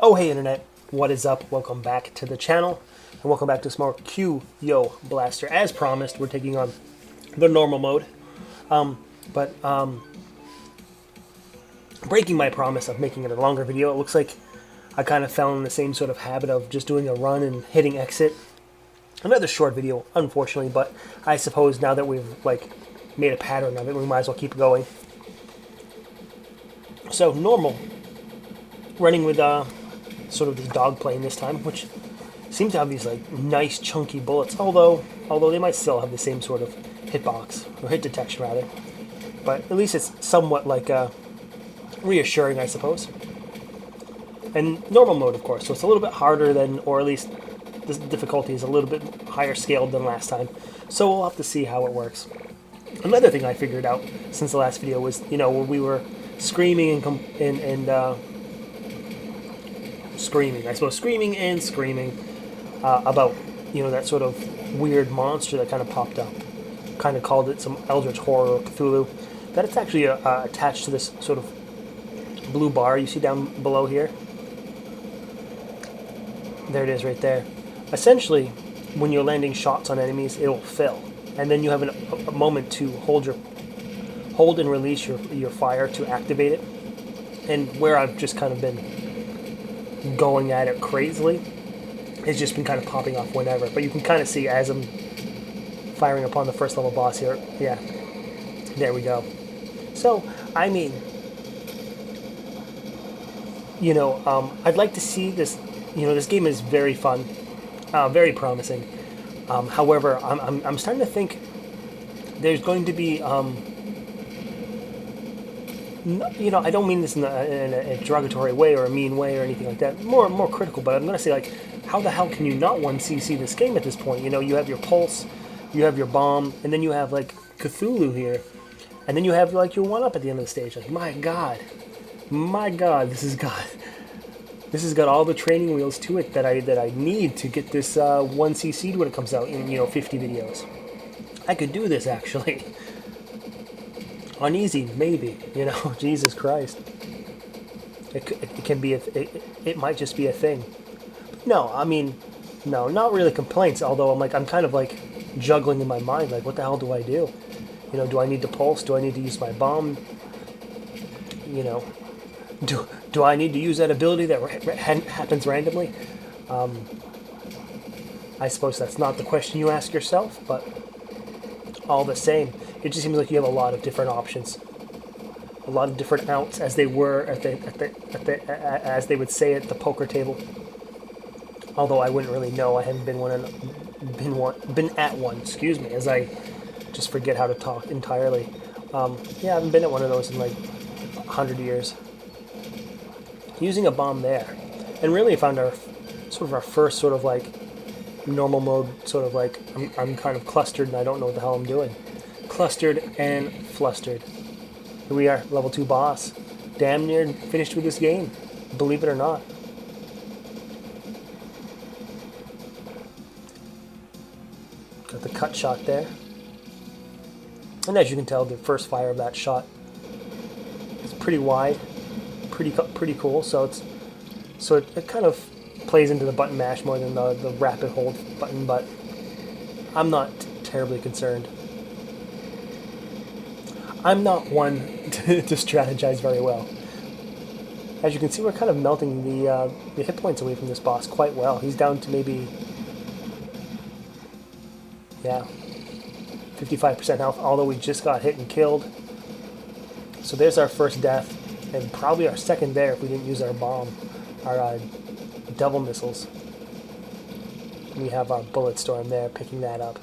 Oh hey internet, what is up? Welcome back to the channel, and welcome back to some more Q-Yo Blaster. As promised, we're taking on the normal mode, but breaking my promise of making it a longer video. It looks like I kind of fell in the same sort of habit of just doing a run and hitting exit. Another short video, unfortunately, but I suppose now that we've made a pattern of it, we might as well keep going. So normal, running with sort of this dog plane this time, which seems to have these nice chunky bullets, although they might still have the same sort of hitbox, or hit detection rather, but at least it's somewhat reassuring, I suppose. And normal mode, of course, so it's a little bit harder than, or at least the difficulty is a little bit higher scaled than last time, so we'll have to see how it works. Another thing I figured out since the last video was, when we were screaming screaming and screaming about, that sort of weird monster that kind of popped up. Kind of called it some Eldritch Horror or Cthulhu. That it's actually attached to this sort of blue bar you see down below here. There it is right there. Essentially, when you're landing shots on enemies, it'll fill. And then you have a moment to hold and release your fire to activate it. And where I've just kind of been going at it crazily, it's just been kind of popping off whenever. But you can kind of see as I'm firing upon the first level boss here. Yeah, there we go. So, I mean, I'd like to see this. This game is very fun, very promising. However, I'm starting to think there's going to be, I don't mean this in a derogatory way or a mean way or anything like that. More critical, but I'm going to say, how the hell can you not 1cc this game at this point? You have your pulse, you have your bomb, and then you have Cthulhu here, and then you have your 1-up at the end of the stage. My God, this has got all the training wheels to it that I need to get this 1cc when it comes out in 50 videos. I could do this actually. On easy, maybe, Jesus Christ. It can be, it might just be a thing. No, I mean, no, not really complaints, although I'm kind of juggling in my mind, what the hell do I do? Do I need to pulse? Do I need to use my bomb? Do I need to use that ability that happens randomly? I suppose that's not the question you ask yourself, but all the same, it just seems like you have a lot of different options, a lot of different outs, as they were as they would say at the poker table. Although I wouldn't really know, I haven't been at one. Excuse me, as I just forget how to talk entirely. Yeah, I haven't been at one of those in 100 years. Using a bomb there, and really found our first sort of normal mode, sort of I'm kind of clustered and I don't know what the hell I'm doing. Clustered and flustered. Here we are, level 2 boss. Damn near finished with this game, believe it or not. Got the cut shot there. And as you can tell, the first fire of that shot is pretty wide, pretty cool. So it kind of plays into the button mash more than the rapid hold button, but I'm not terribly concerned. I'm not one to strategize very well. As you can see, we're kind of melting the hit points away from this boss quite well. He's down to maybe, 55% health, although we just got hit and killed. So there's our first death, and probably our second there if we didn't use our bomb, our double missiles. We have our bullet storm there, picking that up.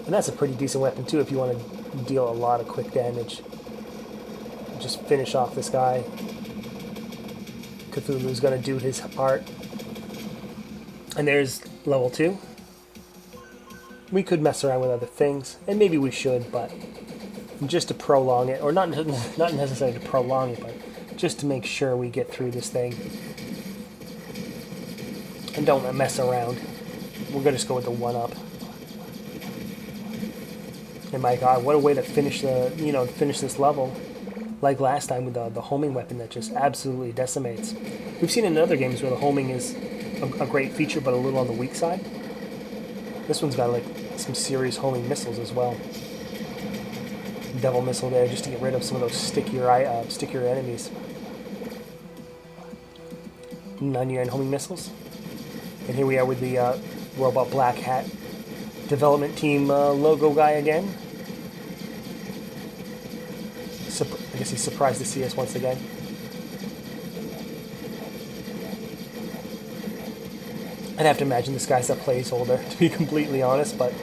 And that's a pretty decent weapon too if you want to deal a lot of quick damage. Just finish off this guy. Cthulhu's gonna do his part. And there's level 2. We could mess around with other things, and maybe we should, but just to prolong it, or not necessarily to prolong it, but just to make sure we get through this thing. And don't mess around. We're going to just go with the 1-up. And my God, what a way to finish finish this level. Like last time with the homing weapon that just absolutely decimates. We've seen in other games where the homing is a great feature, but a little on the weak side. This one's got like some serious homing missiles as well. Devil missile there just to get rid of some of those stickier enemies. 99 homing missiles. And here we are with the Robot Black Hat development team logo guy again. I guess he's surprised to see us once again. I'd have to imagine this guy's a placeholder, to be completely honest, but...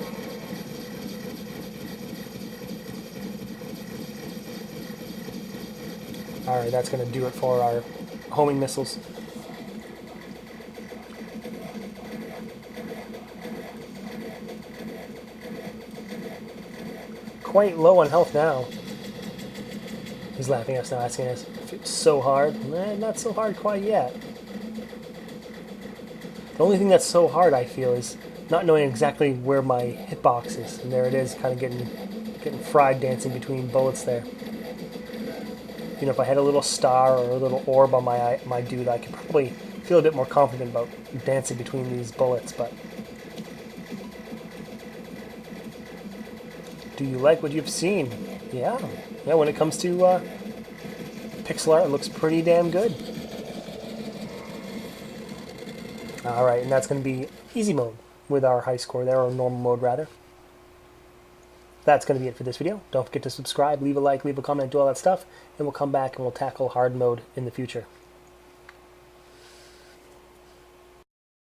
Alright, that's going to do it for our homing missiles. Quite low on health now. He's laughing at us now, asking us if it's so hard. Not so hard quite yet. The only thing that's so hard, I feel, is not knowing exactly where my hitbox is. And there it is, kind of getting fried dancing between bullets there. You know, if I had a little star or a little orb on my dude, I could probably feel a bit more confident about dancing between these bullets, but... Do you like what you've seen? Yeah, when it comes to pixel art, it looks pretty damn good. Alright, and that's going to be easy mode with our high score there, or normal mode rather. That's going to be it for this video. Don't forget to subscribe, leave a like, leave a comment, do all that stuff, and we'll come back and we'll tackle hard mode in the future.